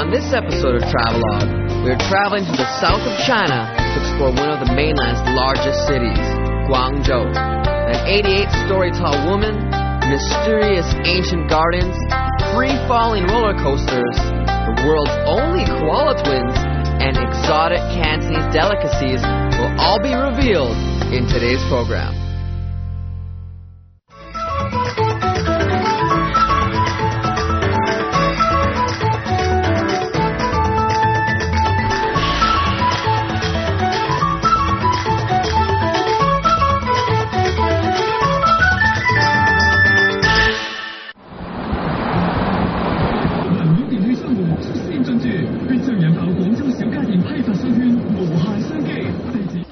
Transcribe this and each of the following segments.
On this episode of Travelogue, we are traveling to the south of China to explore one of the mainland's largest cities, Guangzhou. An 88-story tall woman, mysterious ancient gardens, free-falling roller coasters, the world's only koala twins, and exotic Cantonese delicacies will all be revealed in today's program.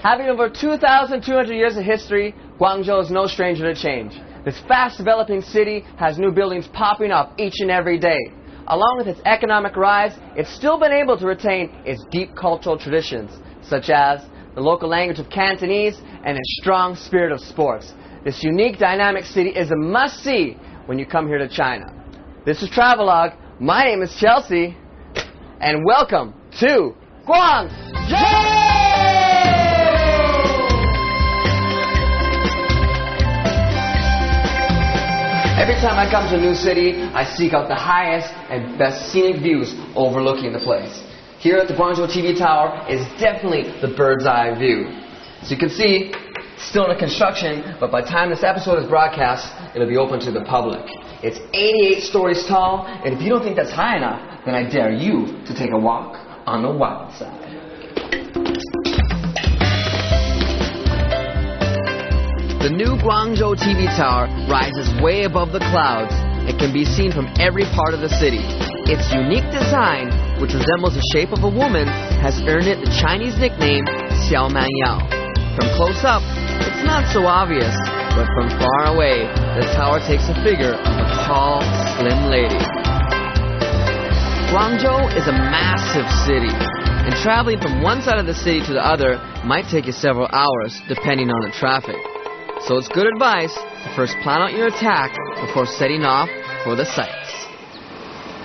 Having over 2,200 years of history, Guangzhou is no stranger to change. This fast-developing city has new buildings popping up each and every day. Along with its economic rise, it's still been able to retain its deep cultural traditions, such as the local language of Cantonese and its strong spirit of sports. This unique, dynamic city is a must-see when you come here to China. This is Travelogue. My name is Chelsea, and welcome to Guangzhou! Every time I come to a new city, I seek out the highest and best scenic views overlooking the place. Here at the Guangzhou TV Tower is definitely the bird's eye view. So you can see, it's still under construction, but by the time this episode is broadcast, it'll be open to the public. It's 88 stories tall, and if you don't think that's high enough, then I dare you to take a walk on the wild side. The new Guangzhou TV Tower rises way above the clouds and can be seen from every part of the city. Its unique design, which resembles the shape of a woman, has earned it the Chinese nickname Xiao Man Yao. From close up, it's not so obvious, but from far away, the tower takes the figure of a tall, slim lady. Guangzhou is a massive city, and traveling from one side of the city to the other might take you several hours, depending on the traffic. So it's good advice to first plan out your attack before setting off for the sights.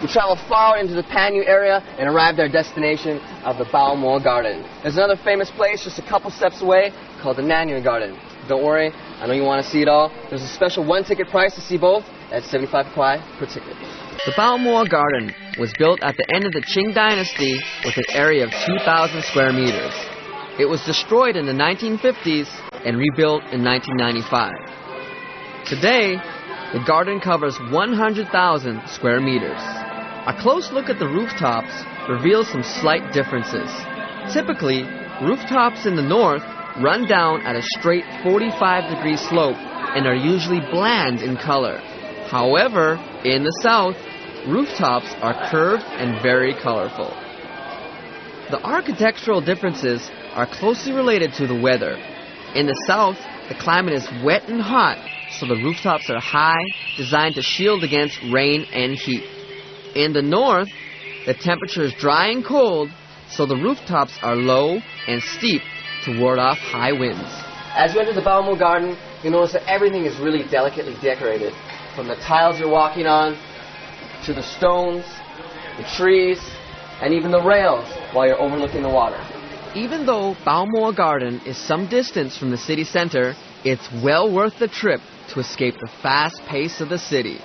We travel far into the Panyu area and arrived at our destination of the Baomo Garden. There's another famous place just a couple steps away called the Nanyuan Garden. Don't worry, I know you want to see it all. There's a special one-ticket price to see both at 75 kuai per ticket. The Baomo Garden was built at the end of the Qing Dynasty with an area of 2,000 square meters. It was destroyed in the 1950s and rebuilt in 1995. Today, the garden covers 100,000 square meters. A close look at the rooftops reveals some slight differences. Typically, rooftops in the north run down at a straight 45-degree slope and are usually bland in color. However, in the south, rooftops are curved and very colorful. The architectural differences are closely related to the weather. In the south, the climate is wet and hot, so the rooftops are high, designed to shield against rain and heat. In the north, the temperature is dry and cold, so the rooftops are low and steep to ward off high winds. As you enter the Baomo Garden, you'll notice that everything is really delicately decorated. From the tiles you're walking on, to the stones, the trees, and even the rails while you're overlooking the water. Even though Baomo Garden is some distance from the city center, it's well worth the trip to escape the fast pace of the city.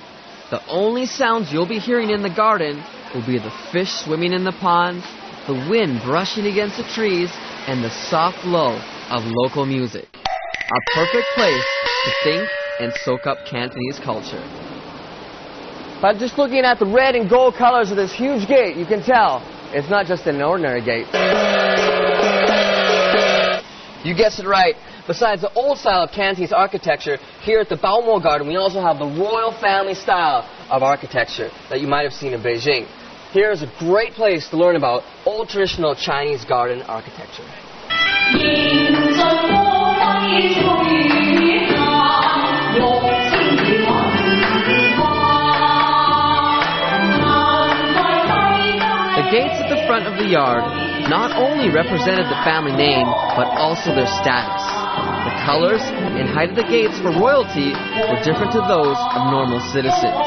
The only sounds you'll be hearing in the garden will be the fish swimming in the ponds, the wind brushing against the trees, and the soft lull of local music. A perfect place to think and soak up Cantonese culture. By just looking at the red and gold colors of this huge gate, you can tell it's not just an ordinary gate. You guessed it right. Besides the old style of Cantonese architecture, here at the Baomo Garden, we also have the royal family style of architecture that you might have seen in Beijing. Here is a great place to learn about old traditional Chinese garden architecture. The gates at the front of the yard not only represented the family name, but also their status. The colors and height of the gates for royalty were different to those of normal citizens.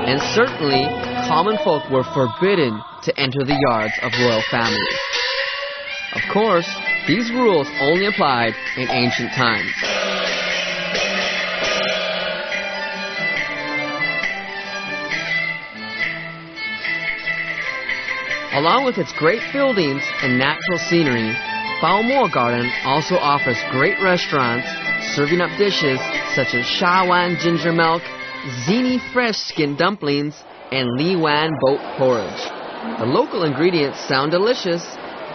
And certainly, common folk were forbidden to enter the yards of royal families. Of course, these rules only applied in ancient times. Along with its great buildings and natural scenery, Baomo Garden also offers great restaurants serving up dishes such as Shawan ginger milk, Zini fresh skin dumplings, and Liwan boat porridge. The local ingredients sound delicious,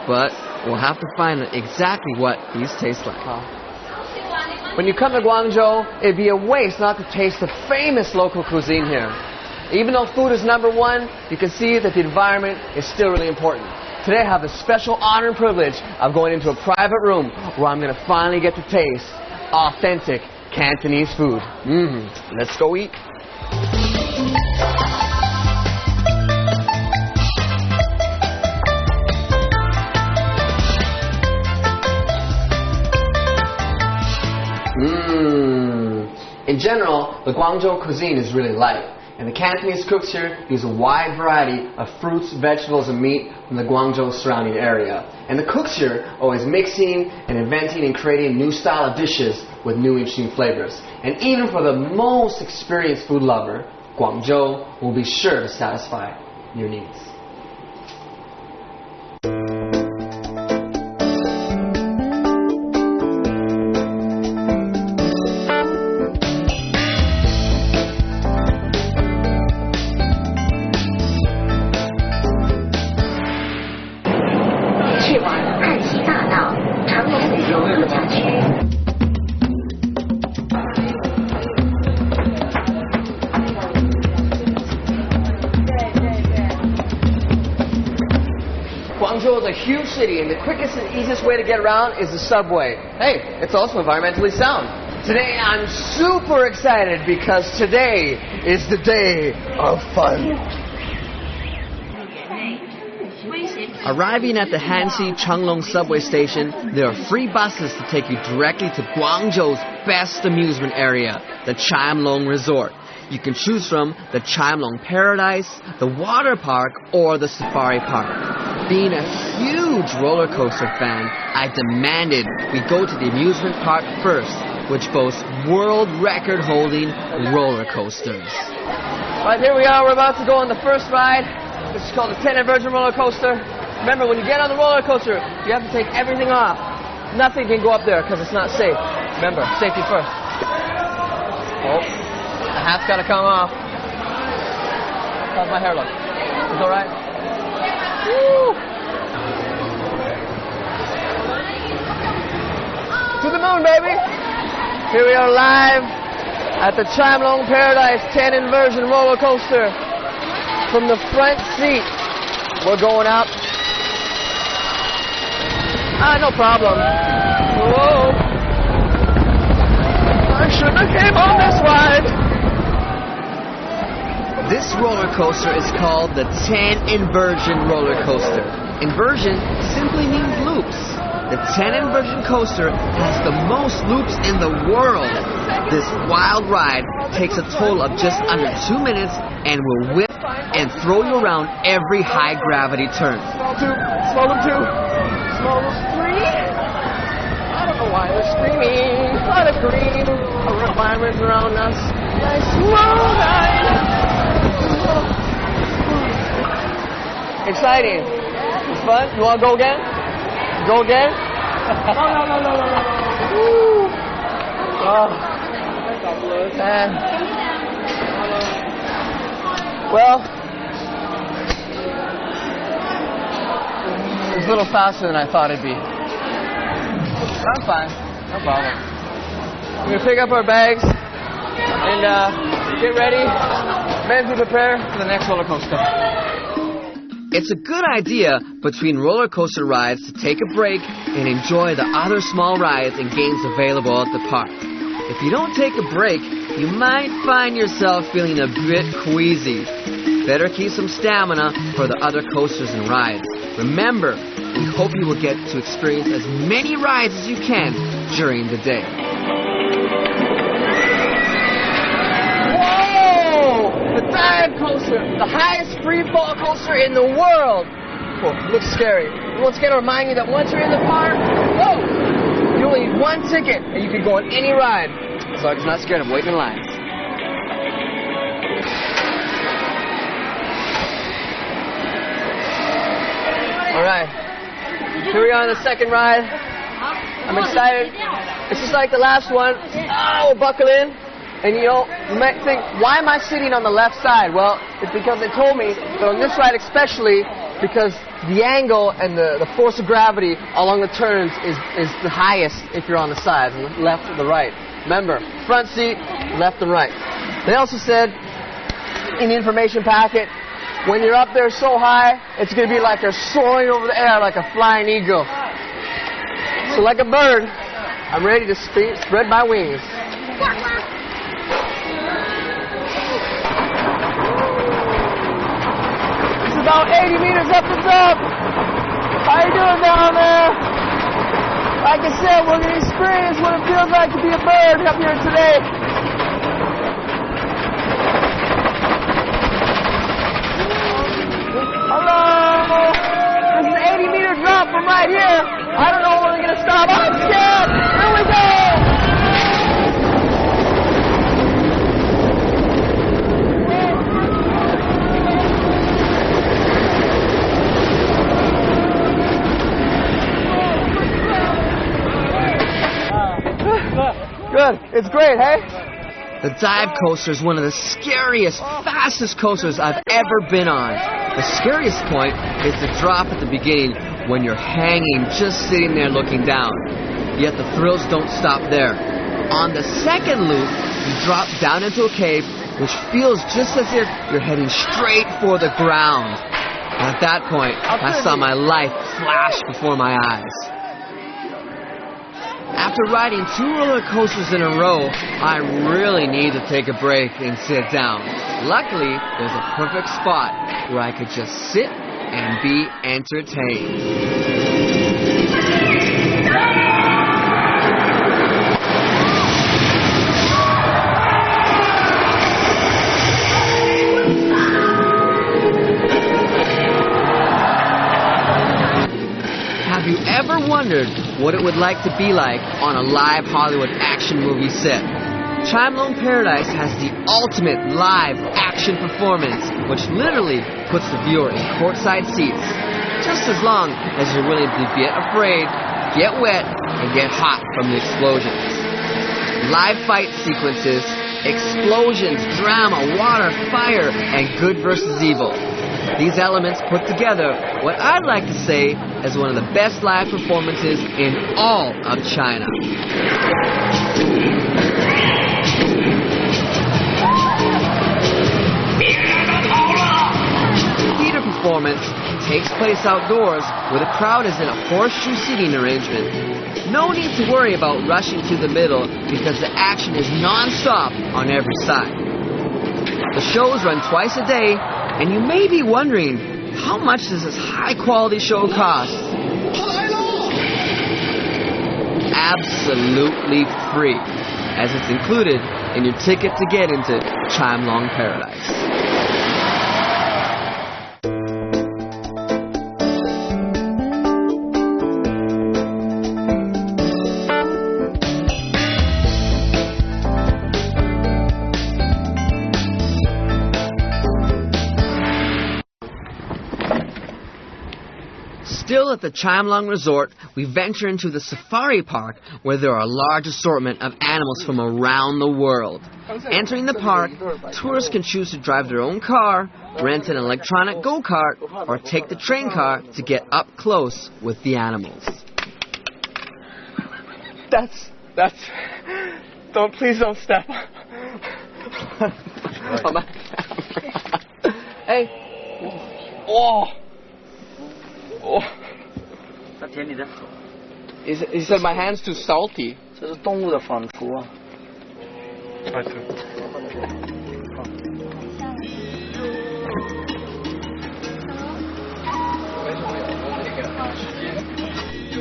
but we'll have to find out exactly what these taste like. When you come to Guangzhou, it'd be a waste not to taste the famous local cuisine here. Even though food is number one, you can see that the environment is still really important. Today I have the special honor and privilege of going into a private room where I'm going to finally get to taste authentic Cantonese food. Let's go eat. In general, the Guangzhou cuisine is really light. And the Cantonese cooks here use a wide variety of fruits, vegetables, and meat from the Guangzhou surrounding area. And the cooks here are always mixing and inventing and creating new style of dishes with new interesting flavors. And even for the most experienced food lover, Guangzhou will be sure to satisfy your needs. Guangzhou is a huge city, and the quickest and easiest way to get around is the subway. Hey, it's also environmentally sound. Today I'm super excited because today is the day of fun. Arriving at the Hanxi Changlong subway station, there are free buses to take you directly to Guangzhou's best amusement area, the Chimelong Resort. You can choose from the Chimelong Paradise, the water park, or the safari park. Being a huge roller coaster fan, I demanded we go to the amusement park first, which boasts world record holding roller coasters. Right, here we are. We're about to go on the first ride. This is called the 10 Virgin roller coaster. Remember, when you get on the roller coaster, you have to take everything off. Nothing can go up there because it's not safe. Remember, safety first. Oh, the hat's got to come off. How's my hair look? It's all right? Woo! To the moon, baby! Here we are live at the Chimelong Paradise 10 Inversion roller coaster. From the front seat, we're going up. No problem. Whoa! I shouldn't have came on this ride. This roller coaster is called the 10 Inversion roller coaster. Inversion simply means loops. The 10 Inversion coaster has the most loops in the world. This wild ride takes a total of just under 2 minutes and will whip and throw you around every high gravity turn. Small one two, small one three. I don't know why they're screaming. A lot of green requirements around us. Nice slow ride. Exciting. It's fun. You want to go again? Go again? No. Woo. Oh. Man. Well, it's a little faster than I thought it'd be. I'm fine. No problem. We're going to pick up our bags and get ready. Mentally prepare for the next roller coaster. It's a good idea between roller coaster rides to take a break and enjoy the other small rides and games available at the park. If you don't take a break, you might find yourself feeling a bit queasy. Better keep some stamina for the other coasters and rides. Remember, we hope you will get to experience as many rides as you can during the day. Whoa! The time dive coaster, the highest free fall coaster in the world. Whoa, looks scary. Once again, I'll remind you that once you're in the park, whoa, you only need one ticket and you can go on any ride. As long as you're not scared of waiting in lines. Alright, here we are on the second ride. I'm excited. It's just like the last one. Oh, buckle in. And you know, you might think, why am I sitting on the left side? Well, it's because they told me that on this ride especially, because the angle and the force of gravity along the turns is the highest if you're on the sides, the left or the right. Remember, front seat, left and right. They also said in the information packet, when you're up there so high, it's going to be like you're soaring over the air like a flying eagle. So like a bird, I'm ready to spread my wings. It's about 80 meters up the top. How you doing down there? Like I said, we're going to experience what it feels like to be a bird up here today. Hello! This is an 80-meter drop from right here. I don't know when we're going to stop. I'm scared! Here we go! Good. It's great, hey? The dive coaster is one of the scariest, fastest coasters I've ever been on. The scariest point is the drop at the beginning when you're hanging, just sitting there looking down. Yet the thrills don't stop there. On the second loop, you drop down into a cave, which feels just as if you're heading straight for the ground. And at that point, I saw my life flash before my eyes. After riding 2 roller coasters in a row, I really need to take a break and sit down. Luckily, there's a perfect spot where I could just sit and be entertained. Have you ever wondered what it would like to be like on a live Hollywood action movie set? Chimelong Paradise has the ultimate live action performance, which literally puts the viewer in courtside seats, just as long as you're willing to get afraid, get wet, and get hot from the explosions. Live fight sequences, explosions, drama, water, fire, and good versus evil. These elements put together what I'd like to say is one of the best live performances in all of China. The theater performance takes place outdoors where the crowd is in a horseshoe seating arrangement. No need to worry about rushing to the middle because the action is non-stop on every side. The shows run twice a day, and you may be wondering, how much does this high-quality show cost? Absolutely free, as it's included in your ticket to get into Chimelong Paradise. Still at the Chimelong Resort, we venture into the safari park where there are a large assortment of animals from around the world. Entering the park, tourists can choose to drive their own car, rent an electronic go-kart, or take the train car to get up close with the animals. Please don't step. On my camera. Hey. Oh. Oh. He said my hand's too salty.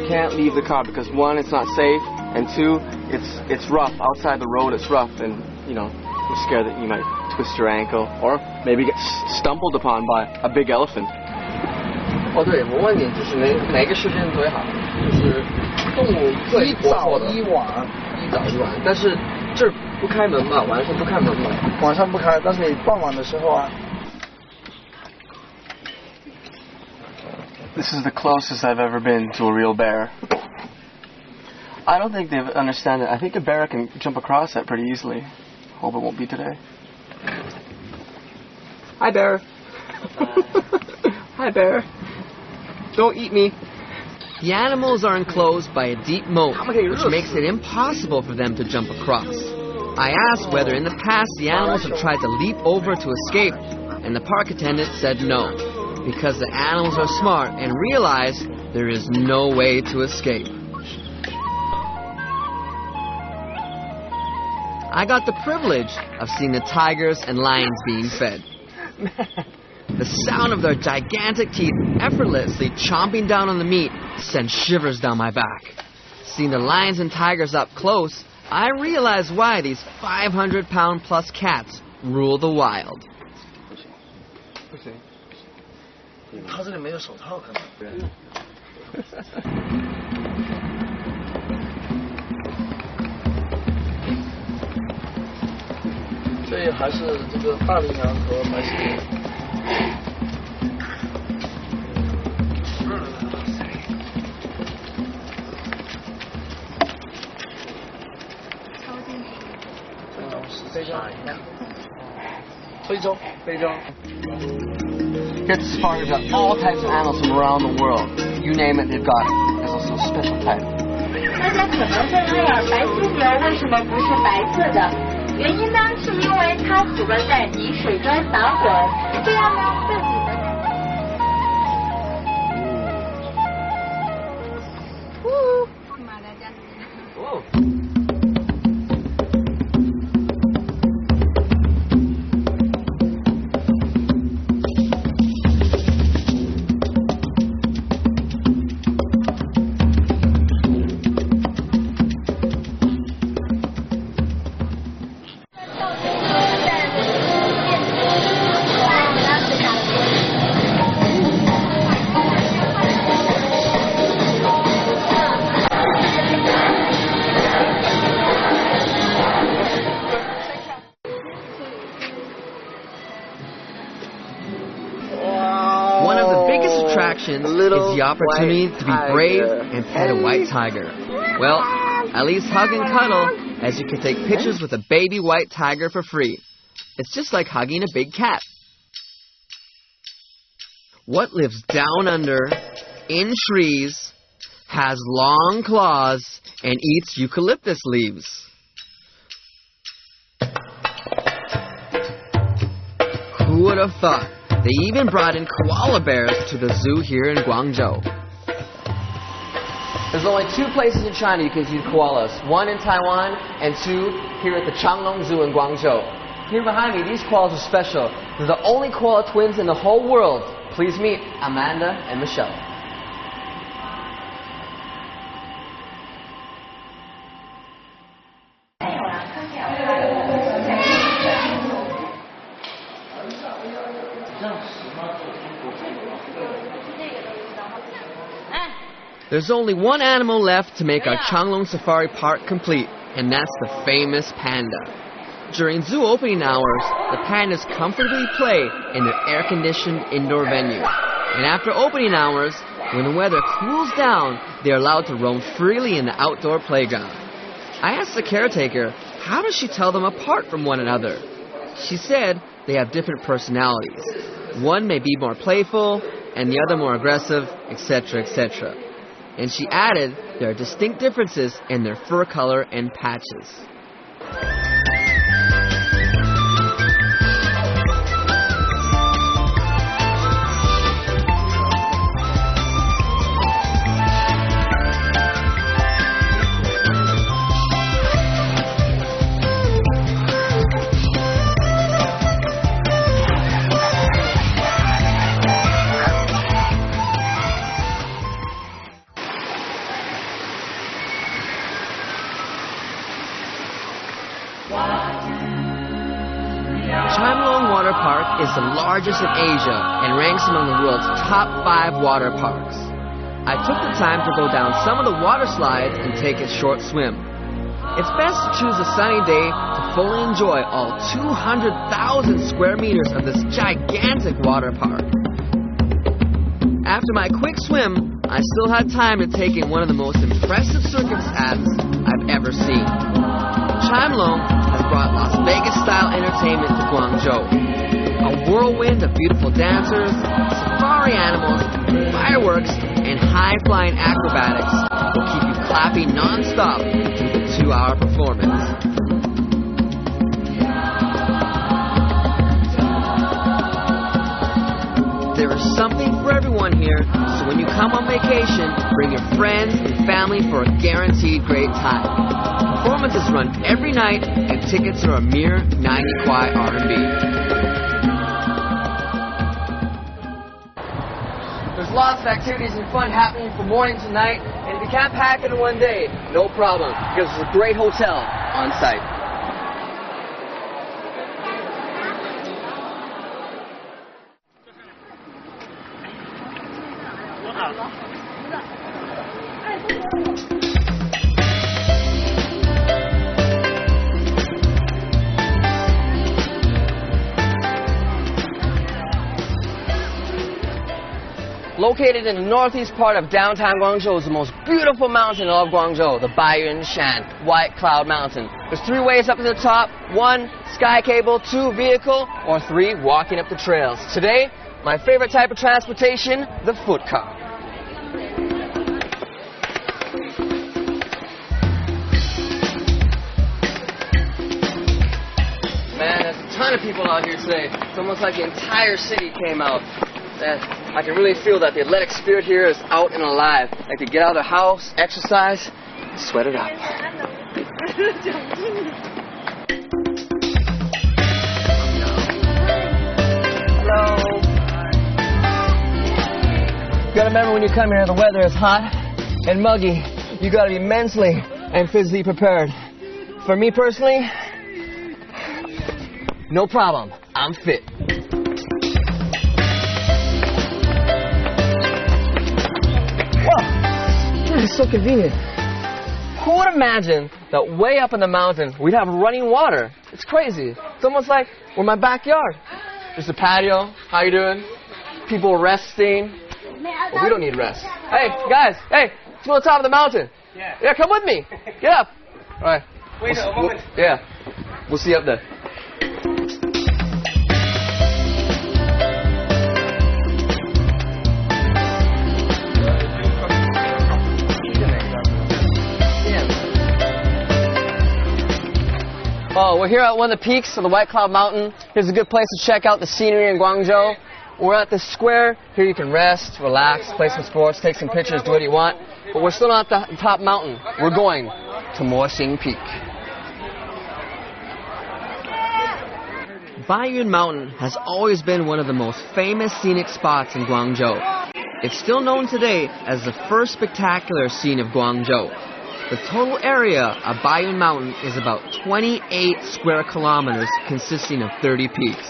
Can't leave the car because 1, it's not safe, and 2, it's rough outside the road. It's rough, and you know You're scared that you might twist your ankle or maybe get stumbled upon by a big elephant. 哦，对，我问你，就是哪个时间最好？就是动物最活泼的。一早一晚，一早一晚。但是这儿不开门吧？晚上不开门吧？晚上不开，但是你傍晚的时候啊。This is the closest I've ever been to a real bear. I don't think they understand it. I think a bear can jump across that pretty easily. Hope it won't be today. Hi, bear. Hi, bear. Don't eat me. The animals are enclosed by a deep moat, which makes it impossible for them to jump across. I asked whether in the past the animals have tried to leap over to escape, and the park attendant said no, because the animals are smart and realize there is no way to escape. I got the privilege of seeing the tigers and lions being fed. The sound of their gigantic teeth effortlessly chomping down on the meat sent shivers down my back. Seeing the lions and tigers up close, I realized why these 500-pound-plus cats rule the wild. 他这里没有手套可能。所以还是这个大羚羊和白犀牛。非洲。Here at the safari, we've got all types of animals from around the world. You name it, they've got it. There's also a special type. 大家可能会问呀，白犀牛为什么不是白色的？原因呢，是因为它喜欢在泥水中打滚，这样呢，自己的。马达加斯加。Is the opportunity to be brave and pet a white tiger. Well, at least hug and cuddle, as you can take pictures with a baby white tiger for free. It's just like hugging a big cat. What lives down under, in trees, has long claws, and eats eucalyptus leaves? Who would have thought? They even brought in koala bears to the zoo here in Guangzhou. There's only 2 places in China you can see koalas. 1 in Taiwan and 2 here at the Changlong Zoo in Guangzhou. Here behind me, these koalas are special. They're the only koala twins in the whole world. Please meet Amanda and Michelle. There's only one animal left to make our Changlong Safari Park complete, and that's the famous panda. During zoo opening hours, the pandas comfortably play in their air-conditioned indoor venue. And after opening hours, when the weather cools down, they are allowed to roam freely in the outdoor playground. I asked the caretaker, how does she tell them apart from one another? She said they have different personalities. One may be more playful, and the other more aggressive, etc., etc. And she added there are distinct differences in their fur color and patches. Chimelong Water Park is the largest in Asia and ranks among the world's top 5 water parks. I took the time to go down some of the water slides and take a short swim. It's best to choose a sunny day to fully enjoy all 200,000 square meters of this gigantic water park. After my quick swim, I still had time to take in one of the most impressive circus acts I've ever seen. Chimelong has brought Las Vegas-style entertainment to Guangzhou. A whirlwind of beautiful dancers, safari animals, fireworks, and high-flying acrobatics will keep you clapping non-stop through the 2-hour performance. There is something for everyone here, so when you come on vacation, bring your friends and family for a guaranteed great time. Performances run every night, and tickets are a mere 90 Kwai RMB. There's lots of activities and fun happening from morning to night, and if you can't pack it in one day, no problem, because there's a great hotel on site. Located in the northeast part of downtown Guangzhou is the most beautiful mountain in all of Guangzhou, the Baiyun Shan, White Cloud Mountain. There's 3 ways up to the top: 1, sky cable; 2, vehicle; or 3, walking up the trails. Today, my favorite type of transportation, the foot car. Man, there's a ton of people out here today. It's almost like the entire city came out. I can really feel that the athletic spirit here is out and alive. Like to get out of the house, exercise, and sweat it up. Hello. You gotta remember when you come here, the weather is hot and muggy. You gotta be mentally and physically prepared. For me personally, no problem. I'm fit. It's so convenient. Who would imagine that way up in the mountain we'd have running water? It's crazy. It's almost like we're in my backyard. There's a patio. How you doing? People resting. Well, we don't need rest. Hey, guys. Hey, let's go to the top of the mountain. Yeah, come with me. Get up. All right. Wait a moment. Yeah. We'll see you up there. Oh, we're here at one of the peaks of the White Cloud Mountain. Here's a good place to check out the scenery in Guangzhou. We're at the square. Here you can rest, relax, play some sports, take some pictures, do what you want. But we're still not at the top mountain. We're going to Moxing Peak. Baiyun Mountain has always been one of the most famous scenic spots in Guangzhou. It's still known today as the first spectacular scene of Guangzhou. The total area of Baiyun Mountain is about 28 square kilometers, consisting of 30 peaks.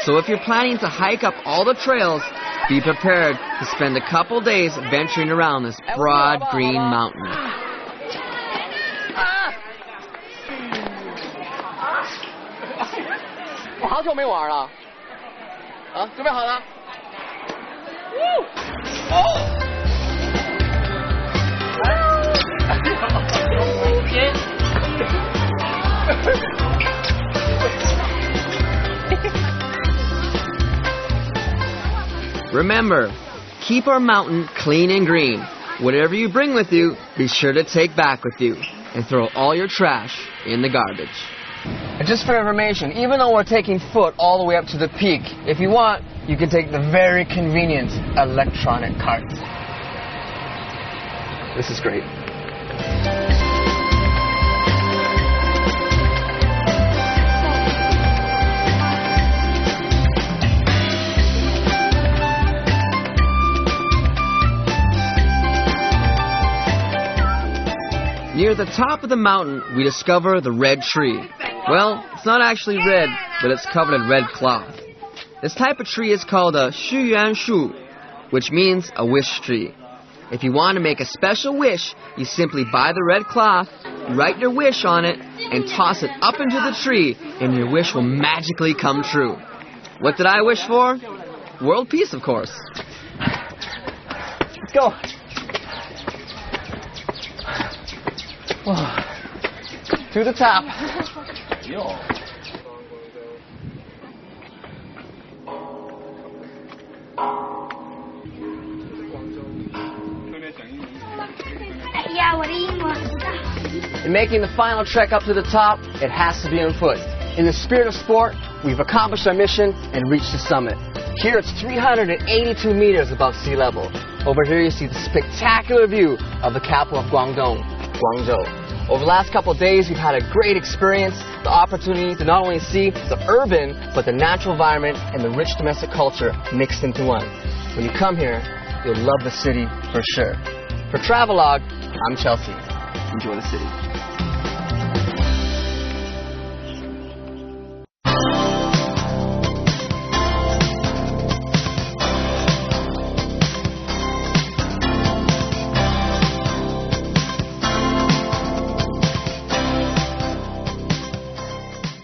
So if you're planning to hike up all the trails, be prepared to spend a couple days venturing around this broad green mountain. 我好久没玩了。啊，准备好了。Remember, keep our mountain clean and green. Whatever you bring with you, be sure to take back with you and throw all your trash in the garbage. And just for information, even though we're taking foot all the way up to the peak, if you want, you can take the very convenient electronic cart. This is great. Near at the top of the mountain, we discover the red tree. Well, it's not actually red, but it's covered in red cloth. This type of tree is called a 续缘树, which means a wish tree. If you want to make a special wish, you simply buy the red cloth, write your wish on it, and toss it up into the tree, and your wish will magically come true. What did I wish for? World peace, of course. Let's go. To the top. In making the final trek up to the top, it has to be on foot. In the spirit of sport, we've accomplished our mission and reached the summit. Here it's 382 meters above sea level. Over here you see the spectacular view of the capital of Guangdong, Guangzhou. Over the last couple of days, we've had a great experience, the opportunity to not only see the urban, but the natural environment and the rich domestic culture mixed into one. When you come here, you'll love the city for sure. For Travelogue, I'm Chelsea. Enjoy the city.